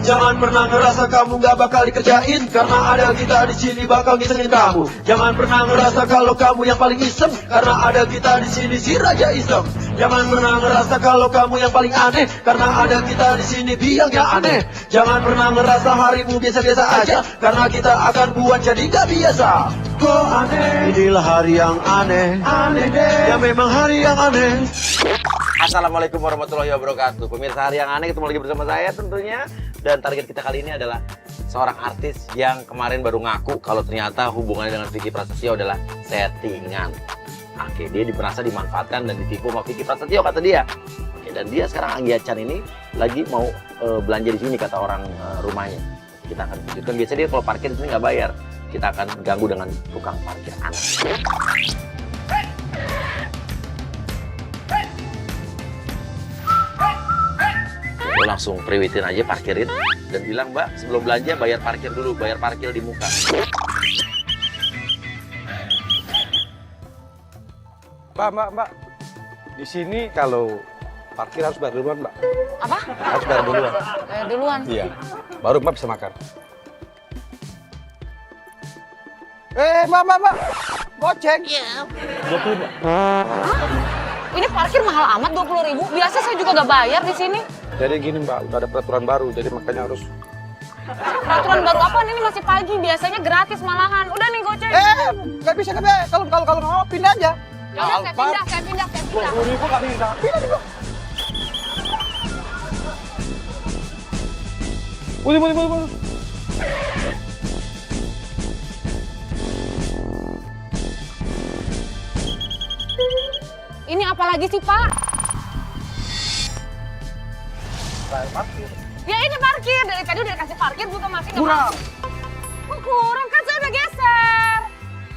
Jangan pernah ngerasa kamu gak bakal dikerjain, karena ada kita di sini bakal ngisengin kamu. Jangan pernah ngerasa kalau kamu yang paling iseng, karena ada kita di sini si Raja Iseng. Jangan pernah ngerasa kalau kamu yang paling aneh, karena ada kita di sini biang yang aneh. Jangan pernah ngerasa harimu biasa-biasa aja, karena kita akan buat jadi gak biasa. Kok aneh? Inilah hari yang aneh, aneh deh. Ya memang hari yang aneh. Assalamualaikum warahmatullahi wabarakatuh. Pemirsa Hari Yang Aneh, ketemu lagi bersama saya tentunya. Dan target kita kali ini adalah seorang artis yang kemarin baru ngaku kalau ternyata hubungannya dengan Vicky Prasetyo adalah settingan. Oke, dia merasa dimanfaatkan dan ditipu sama Vicky Prasetyo kata dia. Oke, dan dia sekarang Anggi Acan ini lagi mau belanja di sini kata orang rumahnya. Kita akan tunjukkan, biasanya dia kalau parkir di sini nggak bayar. Kita akan ganggu dengan tukang parkir anak. Lo langsung priwitin aja, parkirin dan bilang, Mbak, sebelum belanja bayar parkir dulu, bayar parkir di muka. Mbak, di sini kalau parkir harus bayar duluan, Mbak. Apa? Harus bayar duluan. Duluan. Iya, baru Mbak bisa makan. Mbak, goceng. Iya. 20, Mbak. Ini parkir mahal amat 20.000. Biasa saya juga gak bayar di sini. Jadi gini, Mbak, udah ada peraturan baru, jadi makanya harus. Peraturan baru apaan? Ini masih pagi, biasanya gratis malahan. Udah nih goceng. Nggak bisa kan, kalau nggak mau pindah aja. Ya udah, saya pindah. 20.000 nggak bisa. Pindah juga. Boleh. Ini apa lagi sih, Pak? Parkir. Ya ini parkir. Dari tadi udah dikasih parkir juga masih nggak Kurang. masuk. Kok kurang? Kan saya udah geser.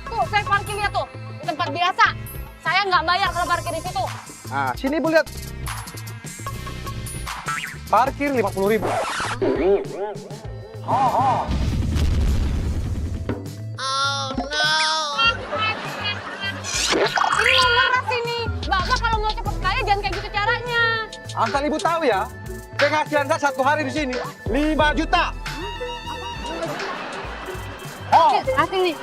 Tuh, saya parkir lihat tuh. Di tempat biasa. Saya nggak bayar kalau parkir di situ. Nah, sini Ibu lihat. Parkir 50.000. Ini mau marah sini. Bapak kalau mau cepet kaya jangan kayak gitu caranya. Asal Ibu tahu ya, penghasilan saya satu hari di sini 5 juta. Kasih nih,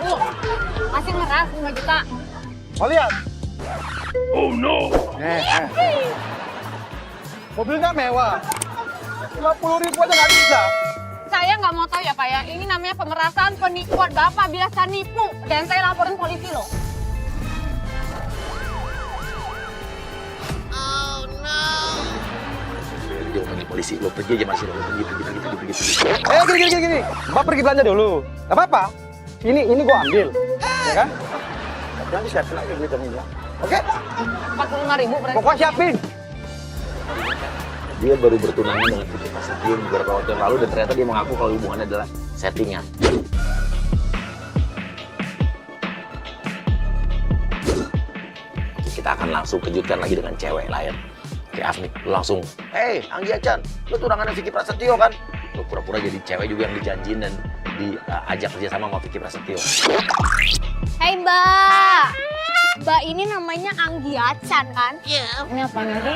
kasih ngeras 5 juta. Mau lihat? Oh no. Mobilnya mewah. 50.000 aja nggak bisa. Saya nggak mau tahu ya Pak ya, ini namanya pemerasan, penipuan. Bapak biasa nipu dan saya laporin polisi loh. Dia panggil polisi, lo pergi aja masih, lo pergi. Gini. Mbak pergi belanja dulu. Gak apa-apa. Ini gua ambil. Ya kan? Nanti siapin lagi duit ini ya. Oke? 45.000 berarti. Pokoknya siapin. Dia baru bertunangan dengan Vicky Prasetyo beberapa waktu yang lalu dan ternyata dia mengaku kalau hubungannya adalah settingan. Kita akan langsung kejutkan lagi dengan cewek lain. Oke, Afni, lu langsung, Anggi Acan, lu tunangannya Vicky Prasetyo kan? Lu pura-pura jadi cewek juga yang dijanjiin dan diajak kerja sama Vicky Prasetyo. Hai Mbak, Mbak ini namanya Anggi Acan kan? Iya. Ini apa nanti?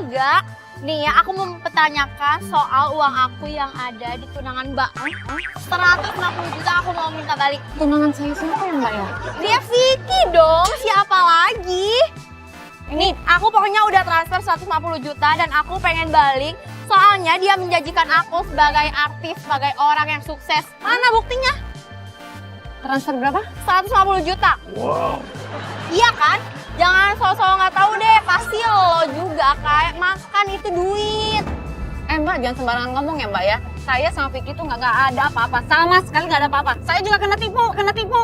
Enggak, nih ya aku mau mempertanyakan soal uang aku yang ada di tunangan Mbak. 160 juta aku mau minta balik. Tunangan saya siapa ya Mbak ya? Dia Vicky dong, siapa lagi? Nih, aku pokoknya udah transfer 150 juta dan aku pengen balik. Soalnya dia menjanjikan aku sebagai artis, sebagai orang yang sukses. Mana buktinya? Transfer berapa? 150 juta. Wow. Iya kan? Jangan sosok nggak tahu deh, pasti lo juga kayak makan itu duit. Mbak jangan sembarangan ngomong ya Mbak ya. Saya sama Vicky tuh nggak ada apa-apa, sama sekali nggak ada apa-apa. Saya juga kena tipu.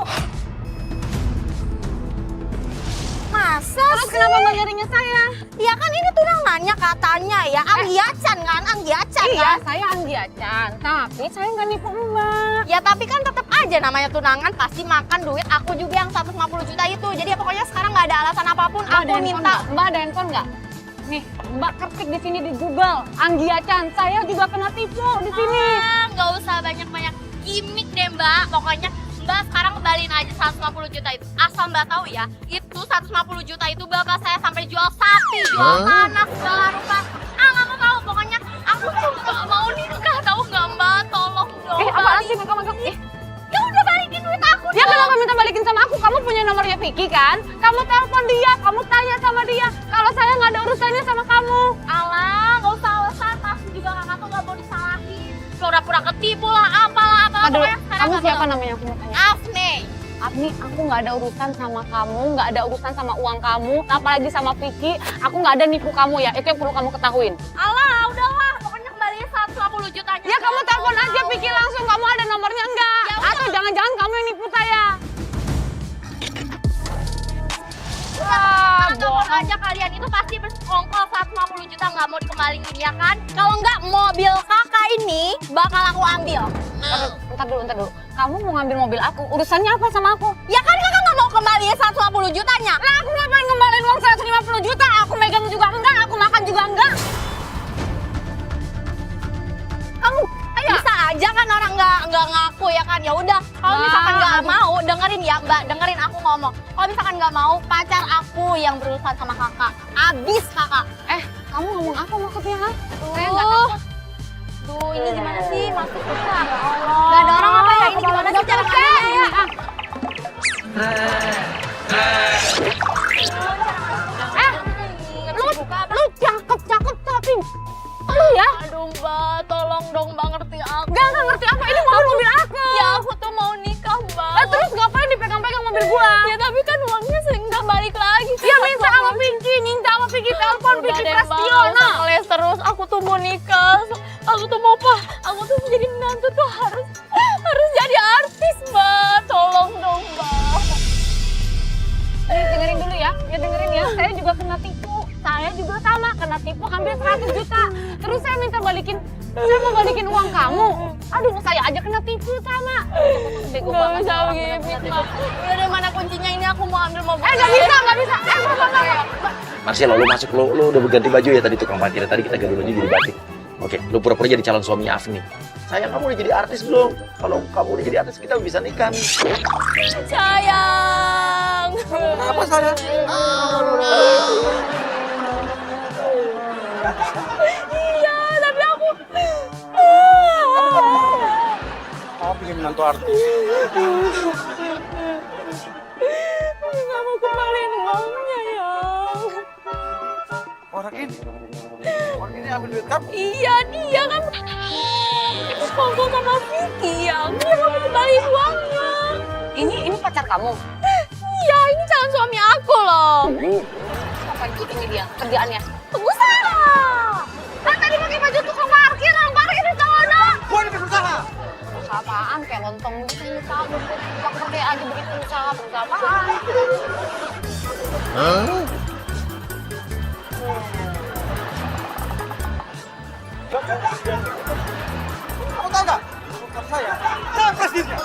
Masa Terus sih? kenapa Mbak nyarinya saya? Ya kan ini tunangannya katanya ya, Anggi Acan kan? Anggi Acan Iya, kan? saya Anggi Acan, tapi saya nggak nipu Mbak. Ya tapi kan tetap aja namanya tunangan pasti makan duit aku juga yang 150 juta itu. Jadi ya pokoknya sekarang nggak ada alasan apapun Mbak, aku ada handphone minta. nggak? Mbak ada handphone nggak? Nih, Mbak ketik di sini di Google, Anggi Acan. Saya juga kena tipu di sini. Nggak usah banyak-banyak gimmick deh Mbak. Pokoknya Mbak sekarang kembaliin aja 150 juta itu. Asal Mbak tahu ya, itu 150 juta itu bapak saya sampai jual sapi, jual tanah, segala rupa. Nggak mau tahu, pokoknya aku tuh nggak mau nikah, tahu nggak Mbak? Tolong dong. Apaan sih Mega? Ya udah balikin duit aku. Dia kenapa minta balikin sama aku? Kamu punya nomornya Vicky kan? Kamu telepon dia, kamu tanya sama dia. Kalau saya nggak ada urusannya sama kamu. Alah, nggak usah alasan, pasti juga kakak tuh nggak mau disalahin. Pura-pura ketipu lah, apalah. Aduh, Pokoknya sekarang kamu nggak siapa mau. namanya? Aku mau tanya. Afne. Afni, aku nggak ada urusan sama kamu, nggak ada urusan sama uang kamu, apalagi sama Vicky. Aku nggak ada nipu kamu ya, itu yang perlu kamu ketahuin. Alah, udahlah, pokoknya kembaliin 150 jutanya. Ya kamu telepon aja Vicky langsung, kamu ada nomornya enggak? Ya udah. Atau jangan-jangan kamu yang nipu saya? Telepon aja kalian itu pasti bersekongkol 150 juta nggak mau dikembaliin ya kan? Kalau nggak mobil kakak ini bakal aku ambil. Entar dulu. Kamu mau ngambil mobil aku, urusannya apa sama aku? Ya kan kakak nggak mau kembaliin 150 jutanya. Lah aku ngapain ngembaliin uang 150 juta? Aku megang juga enggak, aku makan juga enggak. Kamu Bisa aja kan orang nggak ngaku ya kan? Ya udah, kalau Nah, misalkan nggak aduh. mau, dengerin ya Mbak, dengerin aku ngomong. Kalau misalkan nggak mau, pacar aku yang berurusan sama kakak. Abis kakak. kamu ngomong apa maksudnya, ha? Saya nggak takut. Duh, ini gimana sih maksudnya? Ya Allah. Gak ada orang apa ya? Ini gimana sih cara kerjanya? Lu cakep tapi lu ya? Aduh Mbak, tolong dong Mbak ngerti aku. Gak ngerti apa, ini mobil aku. Ya aku tuh mau nikah Mbak. Terus ngapain dipegang-pegang mobil gua? Ya tapi kan uangnya sering nggak balik lagi. Ya minta sama Vicky, telepon Vicky Prasetyono. Ngeles terus, aku tuh mau nikah. Aku tuh mau aku tuh jadi menantu tuh harus jadi artis Mbak. Tolong dong Mbak. Dengerin dulu ya, dengerin ya. Saya juga kena tipu. Saya juga sama, kena tipu hampir 100 juta. Terus saya minta balikin, saya mau balikin uang kamu. Aduh, saya aja kena tipu sama. Bego Gak banget bisa orang begini bener-bener. Mbak. Udah deh, mana kuncinya ini, aku mau ambil mobil. Gak bisa. Marcelo, lu masuk, lu udah berganti baju ya tadi tukang parkir. Tadi kita ganti baju jadi batik. Oke, lu pura-pura jadi calon suaminya Afni. Sayang, kamu udah jadi artis belum? Kalau kamu udah jadi artis, kita bisa nikah. Sayang. Apa sayang? Iya, tapi aku Kamu pengen menantu artis? nggak mau kembaliin uangnya ya. Orang ini ambil duit kamu. Iya, dia kan sekongkol sama Vicky ya. Dia nggak mau kembaliin uangnya. Ini pacar kamu? Iya, ini calon suami aku loh. Ngapain ini dia kerjaannya? Pengusaha. Kan tadi pakai baju tukang parkir, orang parkir di sana. Gua ini berusaha. Usaha apaan? Kayak lontong gitu ini kamu. Tukang parkir aja begitu berusaha apaan? Kamu tahu nggak? Bukan saya presidennya.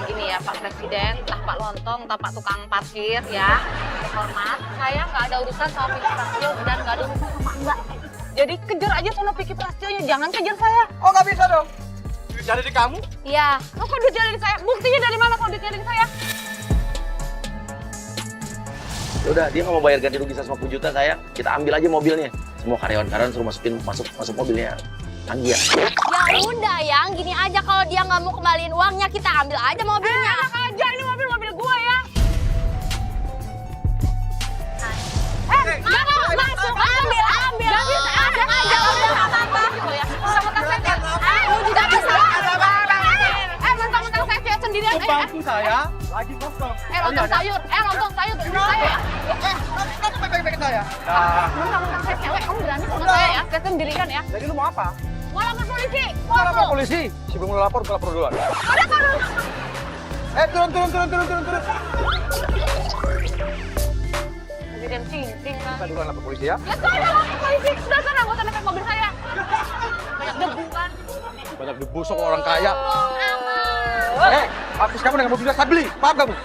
Gini ya Pak Presiden, entah Pak Lontong, entah Pak tukang parkir ya. Hormat, saya nggak ada urusan sama Vicky Prasetyo dan nggak ada urusan sama Mbak. Jadi kejar aja sama Vicky Prasetyonya, jangan kejar saya. Oh nggak bisa dong. Duit ada di kamu. Iya. Lo kok duitnya dari saya? Buktinya dari mana kalau duitnya dari saya? Ya udah, dia nggak mau bayar ganti rugi 150 juta, sayang. Kita ambil aja mobilnya. Semua karyawan-karyawan suruh masuk mobilnya. Lagi ya. Ya udah yang gini aja, kalau dia nggak mau kembaliin uangnya, kita ambil aja mobilnya. Enak aja, ini mobil gua ya. Masuk, ambil. Gak bisa, ada aja, udah apa-apa. Sama tas saya, lu juga bisa. Mentang-mentang saya cewek sendirian, Bangku saya lagi kosong. lontong sayur, terus saya ya. Kamu baik-baik saya. Mentang-mentang saya cewek, kamu berani sama saya ya, saya sendirian ya. Jadi lu mau apa? Mau lapor polisi, Mau lapor polisi? Sebelum lu lapor duluan. Turun. Presiden cincin kan. Kita duluan lapor polisi ya. Ya saya lapor polisi, sudah sana, nggak usah naik mobil saya. Banyak debu kan. Banyak debu sok orang kaya. Hapus kamu dengan mobilnya saya beli. Paham kamu? Ya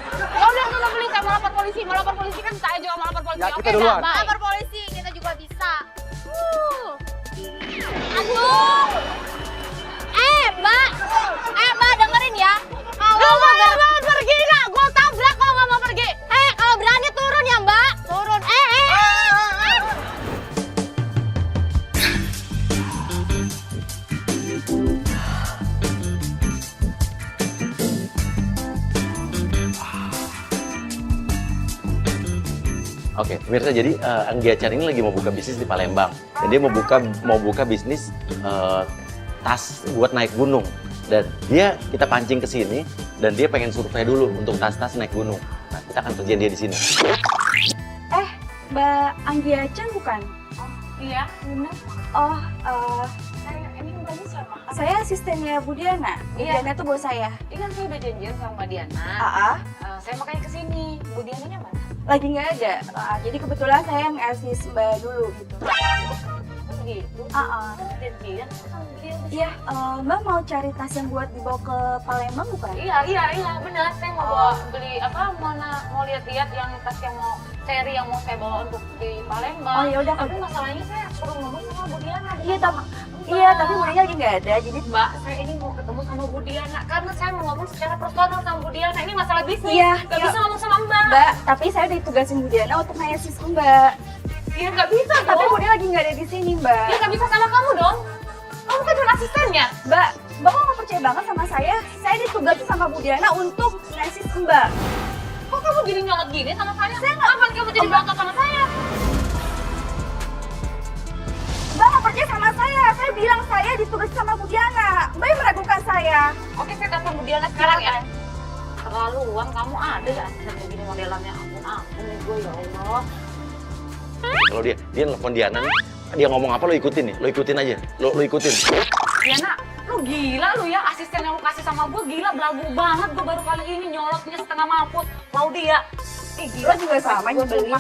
udah, nggak beli, saya mau lapor polisi kan saya juga mau lapor polisi. Ya, Oke, kita duluan. dah, bye. Lapor polisi, kita juga bisa. Aduh. Mbak dengerin ya. Kalau mau pergi nggak, gue tabrak kalau nggak mau pergi. Kalau berani turun ya Mbak. Turun. Oke, pemirsa, jadi Anggia Chan ini lagi mau buka bisnis di Palembang. Dan dia mau buka bisnis tas buat naik gunung. Dan kita pancing ke sini dan dia pengen survei dulu untuk tas-tas naik gunung. Nah, kita akan kerjain dia di sini. Mbak Anggia Chan bukan? Iya, benar. Oh, ini tadi siapa? Saya asistennya Bu Diana. Bu Iya. Diana tuh bos saya. Ini kan saya udah janjian sama Mbak Diana. Saya makanya kesini. Bu Diananya mana? Lagi nggak ada. Jadi kebetulan saya ngasih Mbak dulu gitu. Begitu. Janjian sama dia. Iya, Mbak mau cari tas yang buat dibawa ke Palembang bukan? Iya, benar. Saya mau bawa beli mau lihat-lihat yang tas yang mau seri yang mau saya bawa untuk di Palembang. Oh, ya udah, Tapi kalau- masalahnya saya suruh ngomong sama Bu Diana. Iya, tapi Bu Diana lagi nggak ada. Jadi Mbak, saya ini mau ketemu sama Bu Diana karena saya mau ngomong secara personal sama Bu Diana. Ini masalah bisnis. Iya, Gak iya. bisa ngomong sama Mbak. Mbak, tapi saya udah ditugasin Bu Diana untuk ngasih Mbak. Iya, nggak bisa Tapi dong. Bu Diana lagi nggak ada di sini, Mbak. Dia nggak bisa sama kamu dong. Kamu kan cuma asistennya. Mbak kok nggak percaya banget sama saya? Saya ditugasin sama Bu Diana untuk ngasih Mbak. Kok kamu gini nyolot gini sama saya? Kapan kamu jadi bangga sama saya? Mbak nggak percaya sama saya bilang saya ditugasin sama Bu Diana. Mbak yang meragukan saya. Oke, saya telepon Bu Diana sekarang ya. Terlaluan kamu ada ya asisten kayak gini modelannya. Ampun gue ya Allah. Kalau dia nelfon Diana nih, dia ngomong apa lo ikutin nih, lo ikutin aja, lo ikutin. Diana, lu gila lu ya, asisten yang lu kasih sama gue gila, belagu banget. Gue baru kali ini nyolotnya setengah mampus. Claudia. Gila Lo juga sama nyebelin.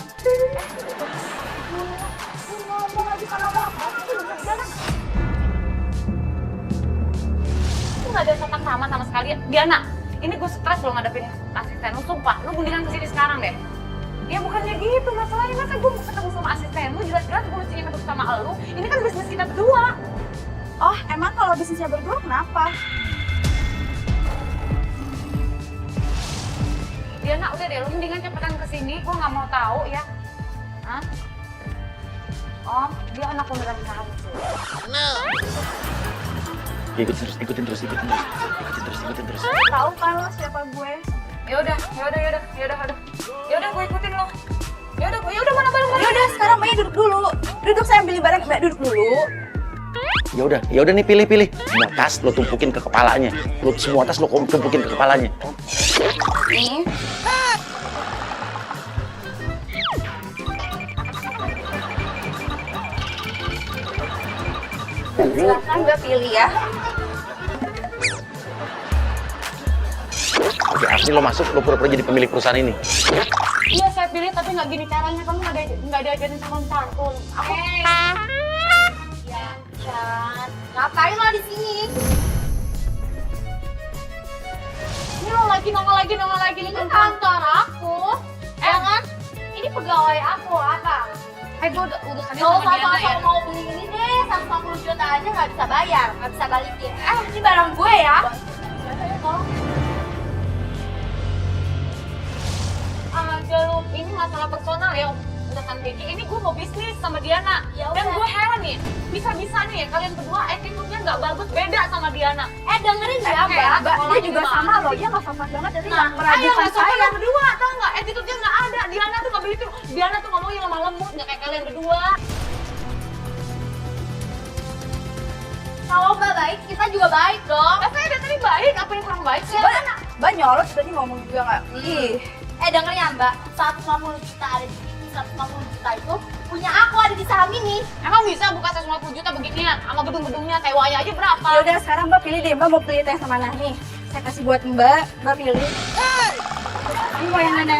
Ngomong aja kalau apa Diana. Lu gak ada sopan sama sekali ya. Diana, ini gue stres lo ngadepin asisten lu, sumpah. Lu mendingan kesini sekarang deh. Ya bukannya gitu, masalahnya masa gue mau ketemu sama asisten lu, jelas-jelas gue mesti ketemu sama lu. Ini kan bisnis kita berdua. Oh, emang kalau bisnisnya berdua kenapa? Diana, udah deh, lu mendingan cepetan kesini, gue nggak mau tahu ya. Hah? Oh, dia anak beneran kamu sih. Ikutin terus. Tahu kan lo siapa gue? Yaudah, gue ikutin lo. Yaudah, mana barang Ya udah, sekarang Mbaknya duduk dulu. Duduk, saya ambil barang, Mbak duduk dulu. Ya udah nih pilih. Semua tas lo tumpukin ke kepalanya. Semua tas lo tumpukin ke kepalanya. Nih. Silakan Mbak pilih ya. Oke, Asli lo masuk, lo pura-pura jadi pemilik perusahaan ini. Iya, saya pilih, tapi nggak gini caranya. Kamu nggak diajarin sama santun. Aku. Ya, Chan. Ngapain lo di sini? Ini lo lagi nongol lagi. Ini kan kantor aku. Jangan. Ini pegawai aku, apa? Gue udah Kalau sama Diana ya. sama mau beli ini deh, 150 juta aja nggak bisa bayar, nggak bisa balikin. Ini barang gue ya. Aja lu, ini masalah personal ya. Urusan Becky, ini gue mau bisnis sama Diana. Ya Dan udah. gue heran nih, bisa-bisanya ya kalian berdua attitude-nya nggak bagus, beda sama Diana. Dengerin ya, Mbak. Dia juga sama loh, dia nggak sopan banget, jadi nggak Ayo meragukan nggak sopan saya. lo berdua, tau nggak? Attitude-nya nggak ada. Diana tuh nggak begitu. Diana tuh ngomongnya lemah lembut, nggak kayak kalian berdua. Kalau Mbak baik, kita juga baik dong. Saya dari tadi baik, apa yang kurang baik sih? Mbak nyolot tadi ngomong juga nggak? Ih, Dengerin ya Mbak, 150 juta ada di sini, 150 juta itu punya aku ada di saham ini. Emang bisa buka 150 juta beginian? Sama gedung-gedungnya, sewanya aja berapa? ya udah sekarang Mbak pilih deh, Mbak mau pilih teh sama mana nih? Saya kasih buat Mbak pilih. Ini mau yang mana?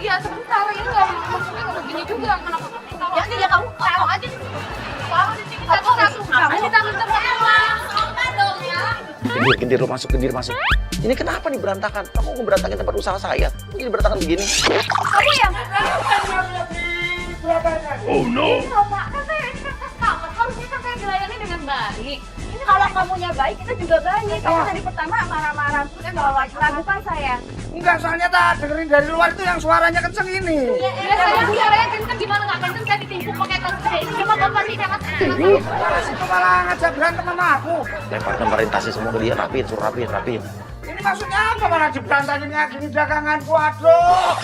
Iya sebentar, ini nggak maksudnya nggak begini juga. Kenapa? Ya udah kamu taruh aja. Taruh di sini satu-satu. Ngapain ditangkap semua? Sopan dong ya. Gendir lo masuk. Ini kenapa nih berantakan? Kamu mau berantakin tempat usaha saya. Ini berantakan begini. Kamu yang Oh no. Pak, kan saya ini kan customer, harusnya kan saya dilayani dengan baik. Ini kalau kamunya baik, kita juga baik. Kamu tadi pertama marah-marah, terus ragukan saya. Enggak, soalnya tak dengerin dari luar itu yang suaranya kenceng ini. Ya saya bicaranya kenceng gimana nggak kenceng saya ditipu pakai tas gede. Ini cuma bapak tidak mas. Malah situ malah ngajak berantem sama aku. Lemparin tasnya semua ke dia, rapiin, suruh rapiin. Ini maksudnya apa malah diberantakin kayak gini daganganku, aduh.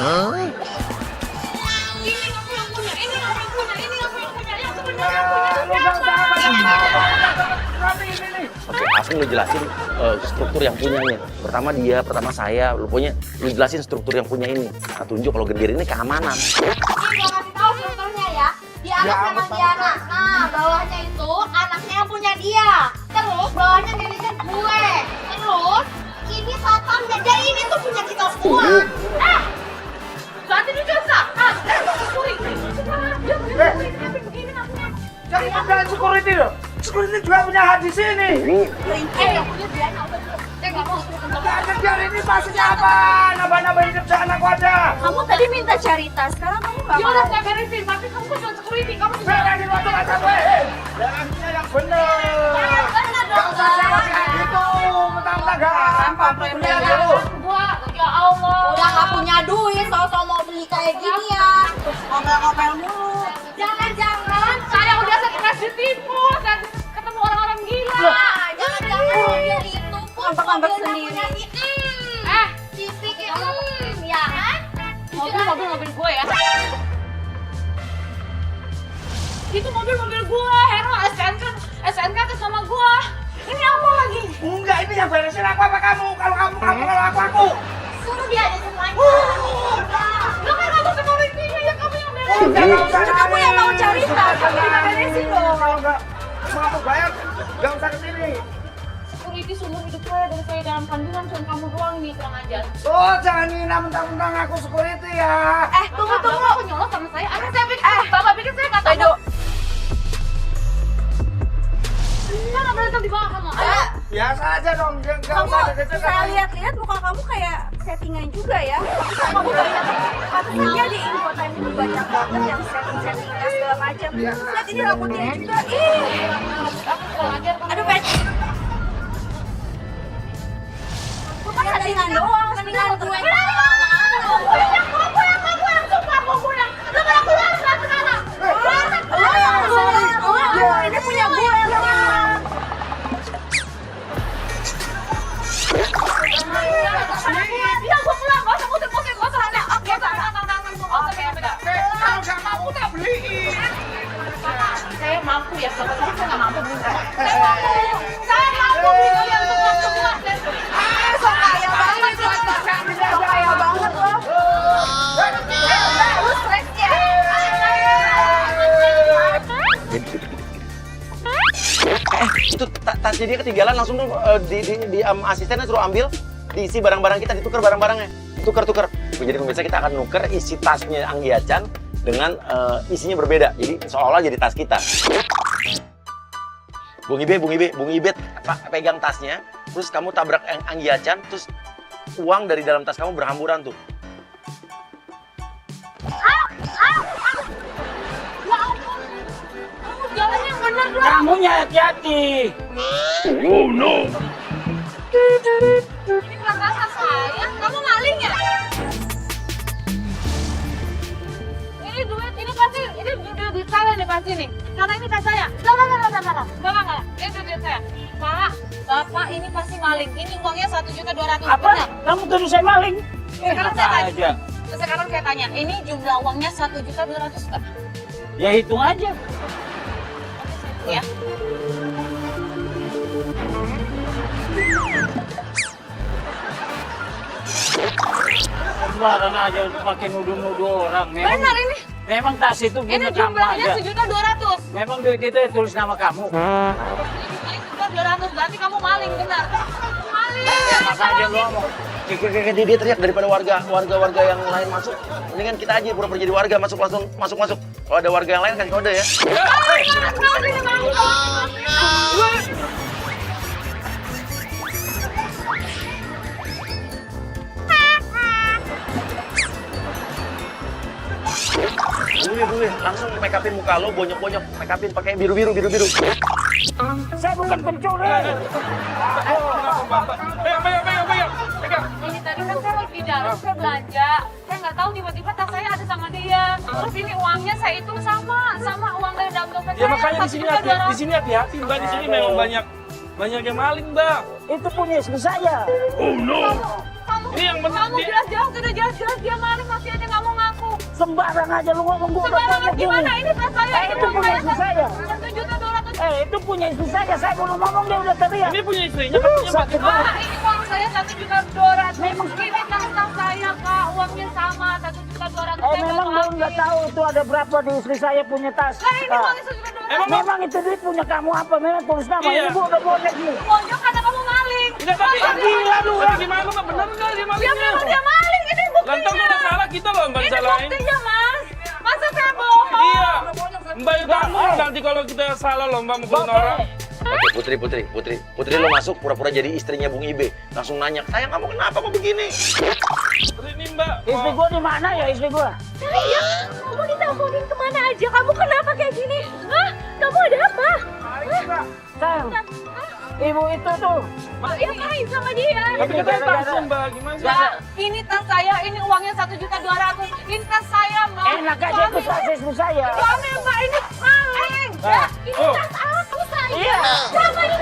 Ini aku yang punya, ini aku yang punya, ini aku yang punya. Yang sebenarnya punya siapa? Oke, langsung lu jelasin struktur yang punyanya. Pertama dia, pertama saya, lu jelasin struktur yang punya ini. Nah, tunjuk kalau gendir ini keamanan. Ini gua kasih tahu strukturnya ya. Di atas memang Diana. Nah, bawahnya itu anaknya yang punya dia. Terus bawahnya miliknya gue. Terus ini satpamnya. Jadi ini tuh punya kita semua. Berarti dia dosa. Jangan bilang security loh. Security juga punya hak di sini. Yang punya Diana udah dulu. Saya nggak mau suruh kental. Gak kerjaan ini maksudnya apa? Nambah-nambahin kerjaan aku aja. Kamu tadi minta cari tas, sekarang kamu nggak Ya udah mau. saya beresin, tapi kamu kan jual security, kamu juga. Saya lagi waktu kata gue. Jalannya yang bener. Benar dong, Saya Bang. kayak gitu. Mentang-mentang gampang. Punya dulu. Gua, ya Allah. Udah nggak punya duit, sosok mau beli kayak gini ya. Ngomel-ngomel mulu. Jangan-jangan Saya udah stres ditipu, saya ketemu orang-orang gila. jangan-jangan mobil itu pun Ngambek-ngambek mobilnya sendiri. punya si Pikir, ya kan? Mobil gue ya. Itu mobil gue, Hero, SNK atas nama gue. Ini apa lagi? Enggak, ini yang beresin aku apa kamu? Kalau kamu, kalau aku. Suruh dia aja semuanya. Lo kan kamu security-nya, ya kamu yang beres. Enggak usah. Kamu yang mau cari tas, kamu yang beresin dong. Kalau enggak mau aku bayar, enggak usah kesini. Security seumur hidup saya dari saya dalam kandungan cuma kamu doang nih, kurang ajar. Oh, jangan hina mentang-mentang aku security ya. Tunggu. Bapak nyolot sama saya. Saya pikir, Bapak pikir saya nggak tahu. Edo, Mana berantem di bawah kamu? Biasa aja dong, enggak kamu usah deket-deket. saya lihat-lihat muka kamu kayak settingan juga ya. Kamu banyak, katanya di Infotime itu banyak banget yang setting-setting tas segala macam. Lihat ini rambutnya juga. Aku kurang ajar. Aduh, Pet. Bukan settingan doang, settingan gue. Ini punya gue. Iya, gue pulang. Gak usah musik-musik. Gak usah ada. Oke, Kalau nggak mau tak beliin. saya mampu ya. Bapak saya nggak mampu beli. Saya mampu beli kalian semua. So kaya banget loh. So kaya banget loh. Lu stres ya? Itu tasnya dia ketinggalan, langsung dong di asistennya suruh ambil, diisi barang-barang kita, ditukar barang-barangnya, tuker. Jadi pemirsa kita akan nuker isi tasnya Anggiacan dengan isinya berbeda, jadi seolah-olah jadi tas kita. Bung Ibet, pegang tasnya, terus kamu tabrak Anggiacan, terus uang dari dalam tas kamu berhamburan tuh. Jalannya yang benar dong. Kamu hati-hati. Ini perasaan saya. Kamu maling ya? Ini duit, ini pasti, ini duit saya nih pasti nih. Karena ini tas saya. Enggak. Itu duit saya. Pak, Bapak ini pasti maling. Ini uangnya 1.200.000. Apa? Kamu tuduh saya maling? Sekarang saya tanya. Sekarang saya tanya, ini jumlah uangnya 1.200.000. Ya hitung aja. Ya. Sembarang aja pakai nuduh-nuduh orang. Benar ini. Memang tas itu Ini punya kamu jumlahnya aja. 1.200.000. Memang duit itu tulis nama kamu. Ini 1.200.000 berarti kamu maling, benar. Maling. Masa aja lu ngomong. Dia teriak daripada warga yang lain masuk. Mendingan kita aja pura-pura jadi warga, masuk. Kalau ada warga yang lain kasih kode ya. Boleh, langsung make upin muka lo, bonyok-bonyok, make upin pakai biru-biru. Saya bukan pencuri. Pegang. Ini tadi kan saya lagi di dalam, saya belanja. Saya nggak tahu tiba-tiba tas saya ada sama dia. Terus ini uangnya saya hitung sama uang dari dalam dompet Ya saya. makanya di sini hati-hati Mbak. Di sini memang banyak yang maling Mbak. Itu punya istri saya. Ini yang benar. Kamu jelas-jelas sudah jelas-jelas dia maling masih aja nggak mau ngaku. Sembarang aja lu ngomong gua udah Sembarangan banyak gimana? ini. Ini tas saya. Itu punya istri saya. 1.200.000. Itu punya istri saya belum ngomong dia udah teriak. Ini punya istrinya kan punya Mbak. Sakit banget. Pak, ini uang saya 1.200.000. Ini tas saya Kak, uangnya sama 1.200.000. Memang gua nggak tahu itu ada berapa di istri saya punya tas. Lah ini Ah. uangnya 1.200.000. Memang itu duit punya kamu apa? Memang tulis nama. Iya. Ini gua udah bonek nih. Pojok karena kamu maling. Enggak tapi Gila lu. tapi gimana Mbak? Benar enggak dia Ya malingnya? memang dia maling, ini buktinya. Lantas kalau salah kita loh Mbak Ini disalahin. buktinya Mas. Masa saya bohong? Iya. Mbak yang tamu nanti kalau kita salah loh Mbak mukulin orang. Oke, Putri lo masuk pura-pura jadi istrinya Bung Ibe. Langsung nanya, sayang kamu kenapa kok begini? Terus ini Mbak. Istri gua di mana ya istri gua? Sayang, kamu diteleponin kemana aja? Kamu kenapa kayak gini? Hah? Kamu ada apa? Sayang, ibu itu tuh. Ngapain sama dia? Tapi katanya palsu Mbak, gimana sih? Ya, ini tas saya, ini uangnya 1.200.000. Ini tas saya, Mas. Enak aja itu tas istri saya. Suami Mbak ini maling. Ah, Ini oh. tas aku, sayang. Iya. Kenapa ini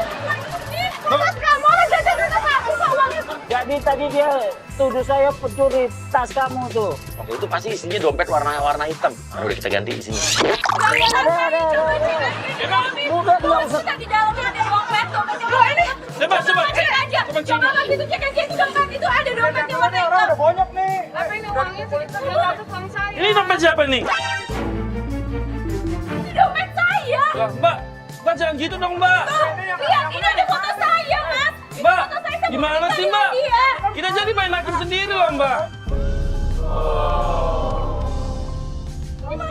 tas kamu? Orang jajan sama aku kok uangnya. Jadi tadi dia tuduh saya pencuri tas kamu tuh. Oke, itu pasti isinya dompet warna hitam. Nah, udah kita ganti isinya. Ada. Udah nggak usah. Di dalamnya ada dompet, dompetnya ini. Coba. Cek aja. Coba Mas itu cek aja itu dompet itu ada dompetnya warna hitam. Udah banyak nih. Tapi ini uangnya 1.200.000 uang saya. Ini dompet siapa nih? Ini dompet saya. Lah, Mbak jangan gitu dong Mbak. Lihat, ini ada foto saya, Mas. Ini Mbak, foto saya sama gimana foto sih saya Mbak? dia. Kita jadi main hakim sendiri loh Mbak.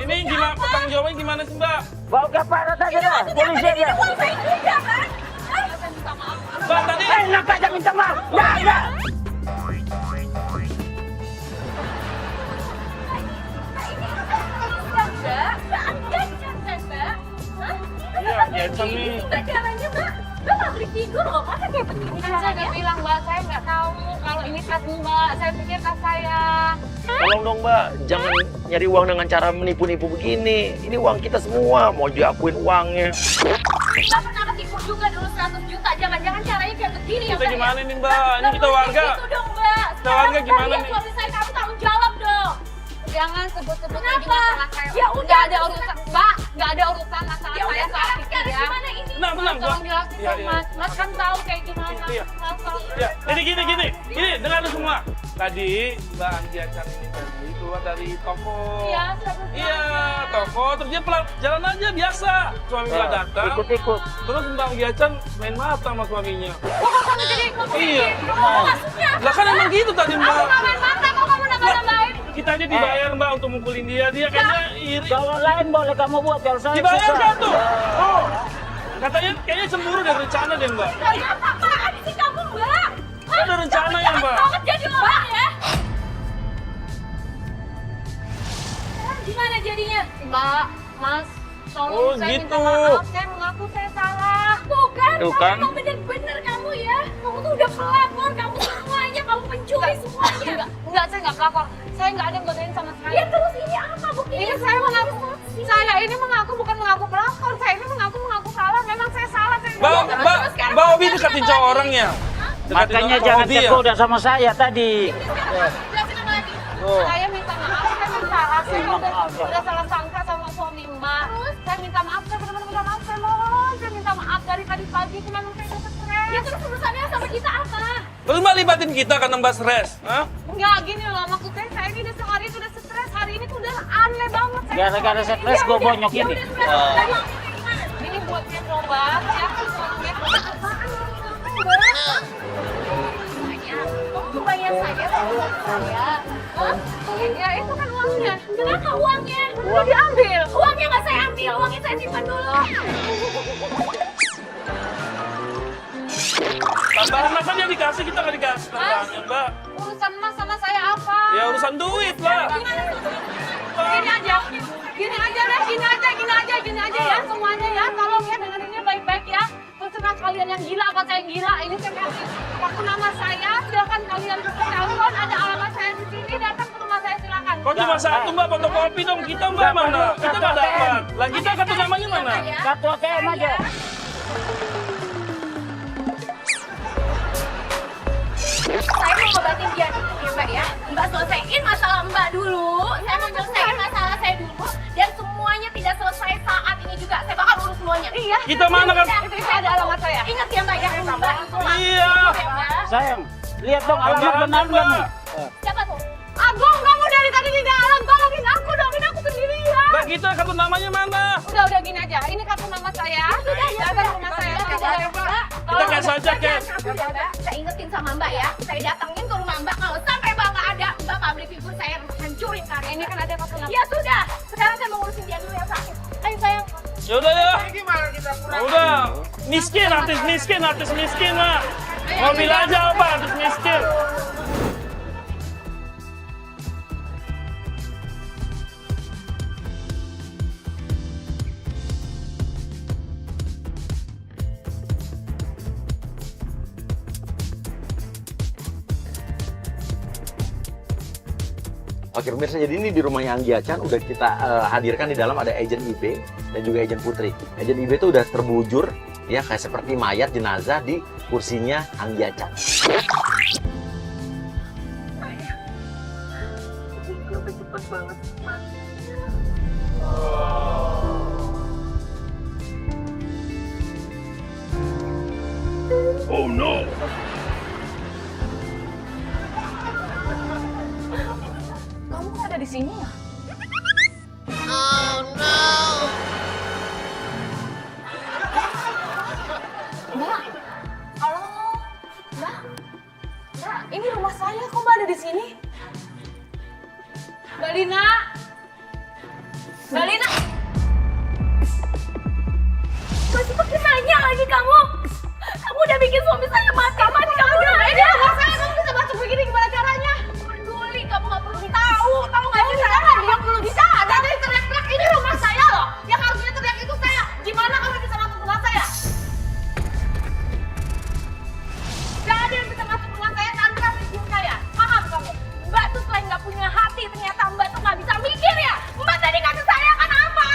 Ini gimana, tanggung jawabnya gimana sih Mbak? Bawa ke aparat aja dah. Polisi aja. Ini uang saya juga, kan? Mbak tadi Enak aja minta maaf. Ya. Iya, Jason nih. Caranya, Mbak. Mbak pabrik tidur loh, masa kayak begini Saya nggak bilang Mbak, saya nggak tahu kalau ini tas Mbak. Saya pikir tas saya. Tolong dong Mbak, jangan nyari uang dengan cara menipu-nipu begini. Ini uang kita semua, mau diakuin uangnya. Mbak pernah ketipu juga dulu 100 juta. Jangan-jangan caranya kayak begini ya, Kita Mbak, ya? gimana nih Mbak? Ini Nggak kita boleh warga. gitu dong, Mbak. Kita warga gimana Sekarang nih? suami saya, kamu tanggung jawab dong. Jangan sebut-sebut Kenapa? lagi masalah saya. Ya udah, Nggak ada urusan Mbak, nggak ada urusan masalah Ya udah, saya sekarang saat sekarang ini ya. gimana ini? Tenang, Mbak. Tolong jelasin Iya, dong, iya. Mas. Mas kan tahu kayak gimana. Iya. Mas, Ya, jadi gini, dengar lu semua. Tadi Mbak Anggiacan ini tadi keluar dari toko. Iya, Iya, toko. Terus dia jalan aja biasa. Suami Mbak datang. Ikut-ikut. Terus Mbak Anggiacan main mata sama suaminya. kok kamu jadi Iya. Maksudnya Lah kan emang gitu tadi aku Mbak. nggak main mata, kok kamu nambah-nambahin? Kita ini dibayar Mbak untuk mukulin dia. Dia kayaknya iri. Kalau lain boleh kamu buat, kalau saya Dibayar susah. kan tuh? Oh. Katanya kayaknya cemburu dari rencana deh Mbak. Kalian apaan sih kamu, Mbak? Ada rencana ya Mbak. Banget jadi orang ya. Gimana jadinya? Mbak, Mas, tolong Oh, saya gitu. minta maaf. Saya mengaku saya salah. Bukan, Tuh kamu kan. emang bener-bener kamu ya. Kamu tuh udah pelakor, kamu semuanya, kamu pencuri semuanya. Enggak, saya nggak pelakor. Saya nggak ada yang godain sama sekali. Ya terus ini apa buktinya? Ini saya mengaku, saya ini mengaku bukan mengaku pelakor. Saya ini mengaku salah. Memang saya salah. Saya Mbak Obi dekatin cowok orang ya? Dekatin Makanya orang jangan Obi ya? tergoda sama saya tadi. Jelasin apa lagi? Saya minta maaf, saya kan salah. Saya udah salah sangka sama suami Mbak. Saya minta maaf, saya benar-benar minta maaf. Saya mohon, saya minta maaf dari tadi pagi. Cuma saya udah stres. Ya terus urusannya sama kita apa? Terus Mbak libatin kita karena Mbak stres? Hah? Enggak, gini loh. Maksudnya saya ini udah sehari itu udah stres. Hari ini tuh udah aneh banget. Saya Gara-gara stres gue bonyok ini. ini buat dia berobat. Ya, suaminya Kamu bayar saya sama saya. Hah? ya itu kan uangnya. Kenapa uangnya? Udah diambil. Uangnya nggak saya ambil, uangnya saya simpan dulu. Tambahan apa yang dikasih, kita nggak dikasih tambahannya Mbak. Urusan Mas sama saya apa? Ya urusan duit lah. Gini aja deh, gini aja ya semuanya ya. Tolong ya dengerinnya baik-baik ya. Apakah kalian yang gila? Apa saya yang gila? Ini saya kasih kartu nama saya. Silakan kalian telepon. Ada alamat saya di sini. Datang ke rumah saya silakan. Kok cuma satu mbak fotokopi dong, kita mbak mana? Kita nggak dapat. Lah kita kartu namanya mana? Kartu ATM aja. Saya mau ngobatin dia dulu ya Mbak ya. Mbak selesaiin masalah Mbak dulu. Saya mau nyelesain masalah saya dulu. Dan semuanya tidak selesai saat ini juga. Saya bakal urus semuanya. Iya. Kita mana kan? Itu saya ada alamat saya. Ingat ya Mbak ya. Mbak itu Iya. Sayang, lihat dong alamat benar nggak nih? Siapa tuh? Agung, kamu dari tadi di dalam. Tolongin aku dong. Ini aku sendirian. Mbak kita kartu namanya mana? Udah gini aja. Ini kartu nama saya. Datang ke rumah saya. Kita cash saja cash. Mbak, saya ingetin sama Mbak ya. Saya datengin ke rumah Mbak. Kalau sampai Mbak nggak ada, Mbak public figure saya hancurin karir. Ini kan ada kartu nama. Ya sudah. Sekarang saya mau ngurusin dia dulu yang sakit. Ayo sayang. Ya udah ya. Udah. Miskin artis miskin lah. Mobil aja apa artis miskin. Oke pemirsa, jadi ini di rumahnya Anggi Acan udah kita hadirkan. Di dalam ada agent IB dan juga agent Putri. Agent IB itu udah terbujur ya kayak seperti mayat jenazah di kursinya Anggi Acan. Cepet banget. Oh no. Kamu kok ada di sini ya? Mbak, halo, Mbak, ini rumah saya. Kok Mbak ada di sini? Mbak Lina, Masih pakai nanya lagi kamu. Kamu udah bikin suami saya mati. Kamu udah ini rumah saya. Kamu bisa masuk begini gimana caranya? peduli. Kamu nggak perlu tahu. Kamu nggak Kamu bisa. jangan diam dulu. Bisa ada yang teriak-teriak. Ini rumah saya loh. Yang harusnya teriak itu saya. Gimana kamu bisa masuk rumah saya? Gak ada yang bisa masuk rumah saya tanpa izin saya. Paham kamu? Mbak tuh selain nggak punya hati, ternyata Mbak tuh nggak bisa mikir ya. Mbak tadi kasih saya kan apa?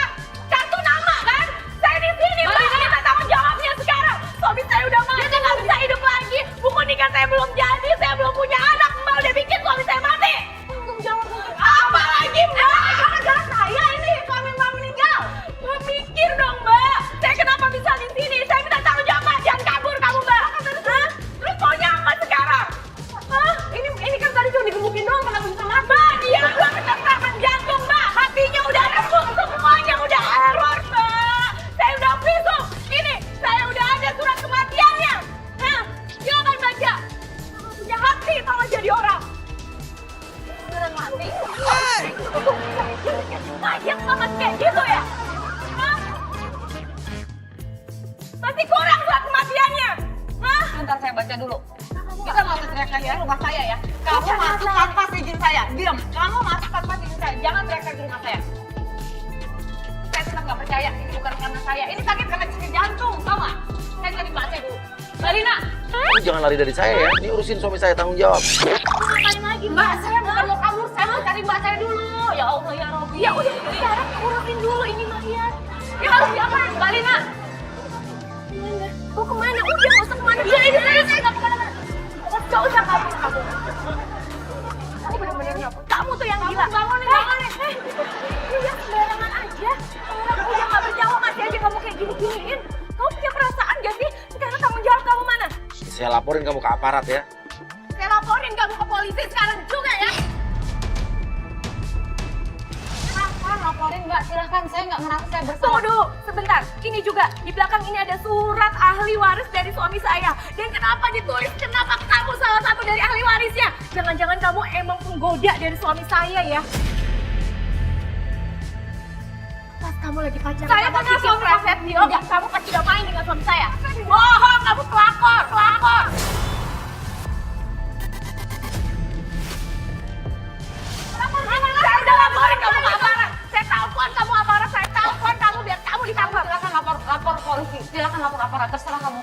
Kartu nama kan? Saya di sini. Mbak minta tanggung jawabnya sekarang. Suami saya udah mati, nggak bisa hidup lagi. Buku nikah saya belum jadi, saya belum punya anak. Mbak udah bikin suami saya mati. Tanggung jawab untuk Apa lagi Mbak? Gara-gara saya ini suami Mbak meninggal. Mbak mikir dong Mbak. Saya kenapa bisa di sini? Saya minta tanggung jawab Mbak. Jangan kabur kamu Mbak. Hah? Terus maunya apa sekarang? Hah? ini kan tadi cuma digebukin doang. Kenapa bisa mati? Mbak, dia udah kecelakaan jantung Mbak. Hatinya udah remuk, semuanya udah error Mbak. Saya udah visum. Ini, saya udah ada surat kematiannya. Hah? Silakan baca. Kalau punya hati, malah jadi orang. Beneran mati? Banyak banget kayak gitu ya? Hah? Masih kurang surat kematiannya. Hah? Bentar saya baca dulu. Kita nggak usah teriak-teriak di rumah saya ya. Kamu masuk tanpa izin saya. Diam. Kamu masuk tanpa izin saya. Jangan teriak-teriak di rumah saya. Saya tetap nggak percaya. Ini bukan karena saya. Ini sakit karena sakit jantung, tau nggak? Saya cari Mbak saya dulu. Mbak Lina, Ini jangan lari dari saya ya. Ini urusin suami saya, tanggung jawab. Ngapain lagi Mbak, saya bukan mau kabur. Saya mau cari Mbak saya dulu. Ya Allah ya Robby. Ya udah, sekarang urusin dulu ini Marian. Ya harus diapain? Mbak Lina. Mau kemana? Udah, nggak usah kemana. Iya, ini saya nggak kemana-mana. Gak usah kabur kamu. Kamu bener-bener nyopot. Kamu tuh yang gila. Bangun nih. Udah sembarangan aja. Orang udah nggak berjawab masih aja kamu kayak gini-giniin. Kamu punya perasaan gak sih? Sekarang tanggung jawab kamu mana? Saya laporin kamu ke aparat ya. Saya laporin kamu ke polisi sekarang juga ya. Silahkan laporin Mbak. Silahkan. Saya nggak merasa saya Tunggu bersalah. dulu, sebentar. Ini juga, di belakang ini ada surat ahli waris dari suami saya. Dan kenapa ditulis, kenapa kamu salah satu dari ahli warisnya? Jangan-jangan kamu emang penggoda dari suami saya ya? Pas kamu lagi pacaran Saya sama pernah Kiki suami Prasetyo, kamu pasti udah main dengan suami saya. Bohong, kamu pelakor. Saya udah laporin kamu ke aparat. Saya telepon kamu aparat, saya telepon kamu biar kamu ditangkap. Silakan lapor polisi. Silakan lapor aparat. Terserah kamu.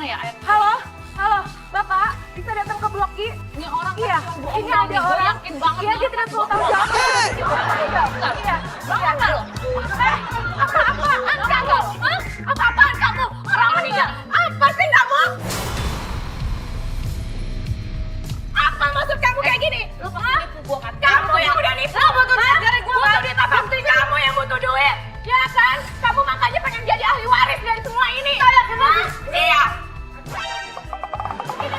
mana ya air? Halo, halo, Bapak, bisa datang ke Blok I? Ini orang Iya, ini ada gue orang. yakin banget. Iya, dia tidak perlu tahu jawab. Iya, Bangun nggak lo? apa-apaan kamu? Hah? Apa-apaan kamu? Orang meninggal. Apa sih kamu? Apa maksud kamu kayak gini? Hah? Kamu yang udah nipu. Lo butuh duit dari gue. Butuh duit apa? Kamu yang butuh duit. Ya kan? Kamu makanya pengen jadi ahli waris dari semua ini. Saya kenal. Iya. Ini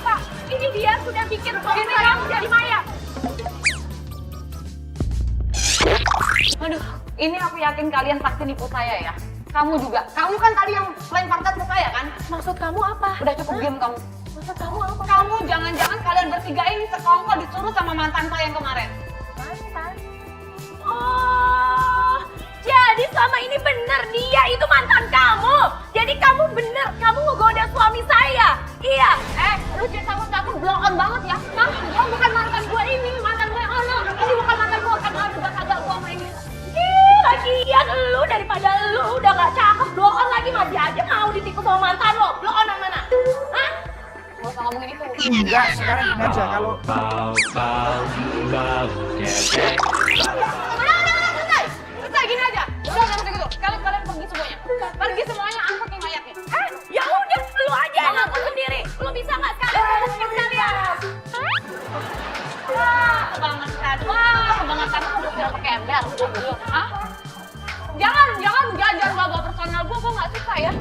Pak. Ini dia sudah bikin suami saya menjadi mayat. Aduh, ini aku yakin kalian pasti nipu saya ya. Kamu juga. Kamu kan tadi yang lempar tas ke saya kan? Maksud kamu apa? Udah cukup diam kamu. Maksud kamu apa? Kamu jangan-jangan kalian bertiga ini sekongkol disuruh sama mantan saya yang kemarin. Mantan. Oh, jadi selama ini bener dia itu mantan kamu. Jadi kamu bener, kamu ngegoda suami saya. Iya. Lu jangan takut blow on banget ya. Hah? Lo bukan mantan gue ini, mantan gue yang ono. Ini bukan mantan gue kan ada kagak gue sama ini. Ih, lagian lu daripada lu udah gak cakep, blow on lagi masih aja mau ditipu sama mantan lo. Blow on yang mana? Hah? Gak usah ngomongin itu. Enggak, sekarang gini aja kalau Udah, selesai. Selesai gini aja. Udah, jangan gitu. Kalian pergi semuanya. Pergi semuanya, angkat nih mayatnya. Ya udah, lu aja yang ngaku sendiri. Lu bisa gak sekalian ngomongin sekalian? Wah, kebangetan. Wah, kebangetan. Udah tidak pakai ember. Hah? Jangan bawa personal gue gak suka ya.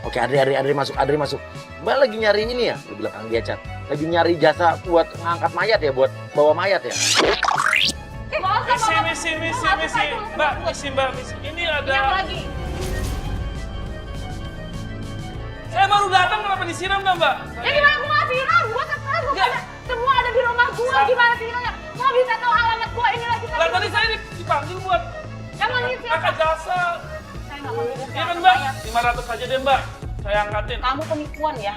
Oke, Adri masuk. Mbak lagi nyari ini ya? Lu bilang Anggia Cat. Lagi nyari jasa buat ngangkat mayat ya, buat bawa mayat ya? Misi. Mbak, misi. Ini ada... Ini apa lagi? Saya baru datang, kenapa disiram dah, Mbak? Ya gimana gue ngasih siram? Gue sekarang semua ada di rumah gue. Gimana siramnya? Gue bisa tahu alamat gue ini lagi. Lah tadi saya dipanggil buat Jangan ngisi apa? angkat jasa. Saya nggak mau ngisi Iya kan, apa Mbak? 500 aja deh, Mbak. Saya angkatin. Kamu penipuan ya?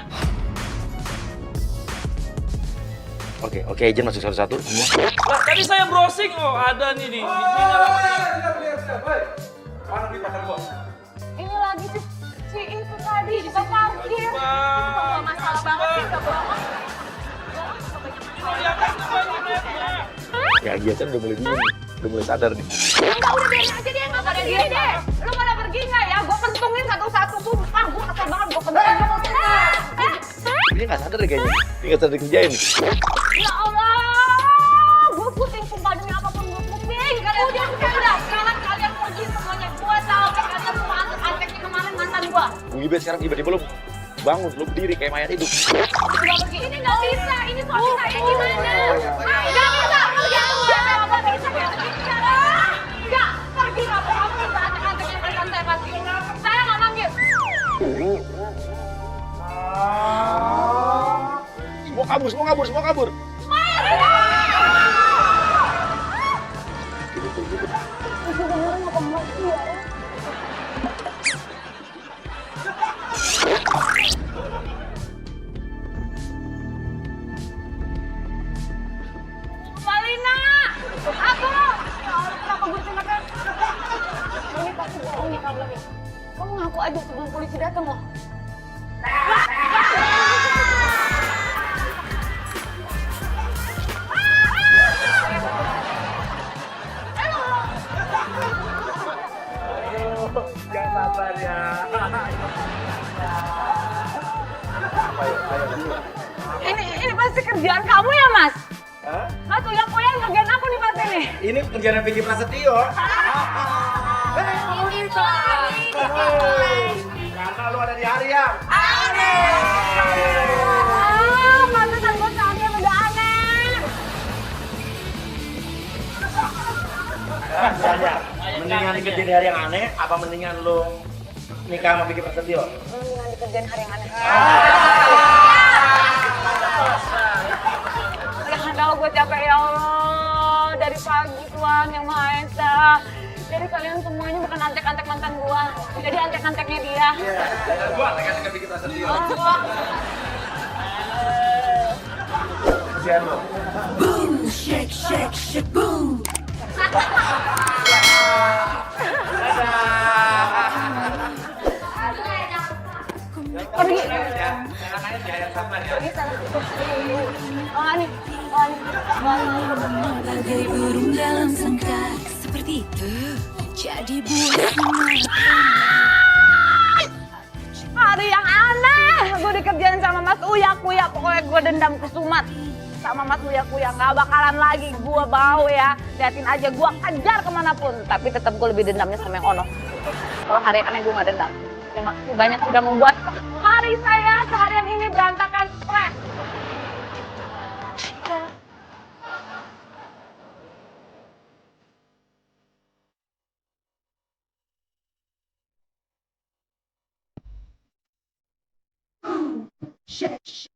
Oke, izin masuk satu-satu semua. Lah tadi saya browsing, oh ada nih di ini mana di pasar gua? Ini lagi si itu tadi di parkir. Mbak. Masalah banget sih, udah bohong. Ya Anggia Cat udah mulai bingung nih. Udah mulai sadar nih. Enggak, udah biarin aja dia, nggak pada diri deh. Lu pada pergi nggak ya? Gue pentungin satu-satu tuh. Gue kesel banget gue pentungin. Dia nggak sadar deh kayaknya. Dia nggak sadar dikerjain nih. Ya Allah, gue pusing sumpah demi apapun gue pusing. Udah. Sekarang kalian pergi semuanya. Gue tahu kan kalian semua antek-anteknya kemarin mantan gue. Bung Ibe sekarang tiba-tiba lu bangun, lu berdiri kayak mayat hidup. Udah pergi. Ini nggak bisa. Ini suami saya gimana? Nggak bisa. Nggak bisa. Nggak. Pergi nggak apa-apa. Antek-anteknya mantan saya pasti. Saya nggak manggil. Semua kabur. Malina! Aku! Ya Allah, kenapa gue teriak? Ini pasti bohong nih kamu nih. Kamu ngaku aja sebelum polisi datang loh. Jangan sabar ya. Ini pasti kerjaan kamu ya, Mas? Hah? Mas, uyak-uyak ngerjain aku nih pasti nih. Ini kerjaan Vicky Prasetyo. Ini tuh lagi. Karena lu ada di hari yang Pantesan gue saatnya udah aneh. mendingan kerja di hari yang aneh apa mendingan lu nikah sama Vicky Prasetyo? Mendingan dikerjain hari yang aneh. Udah tahu gue capek ya Allah. Dari pagi Tuhan yang Maha Esa. Jadi kalian semuanya bukan antek-antek mantan gua. Jadi antek-anteknya dia. Gua antek-antek Vicky Prasetyo. Kasihan lu. Pergi. Pergi sana. Oh, ini. Bagai burung dalam sangkar seperti itu. Jadi buat Hari yang aneh, gue dikerjain sama Mas Uya Kuya. Pokoknya gue dendam ke Sumat sama Mas Uya Kuya. Gak bakalan lagi gue bau ya. Liatin aja, gue kejar kemanapun. Tapi tetap gue lebih dendamnya sama yang Ono. Kalau hari yang aneh gue gak dendam. Terima kasih banyak sudah membuat hari saya seharian ini berantakan. Stres. Shh.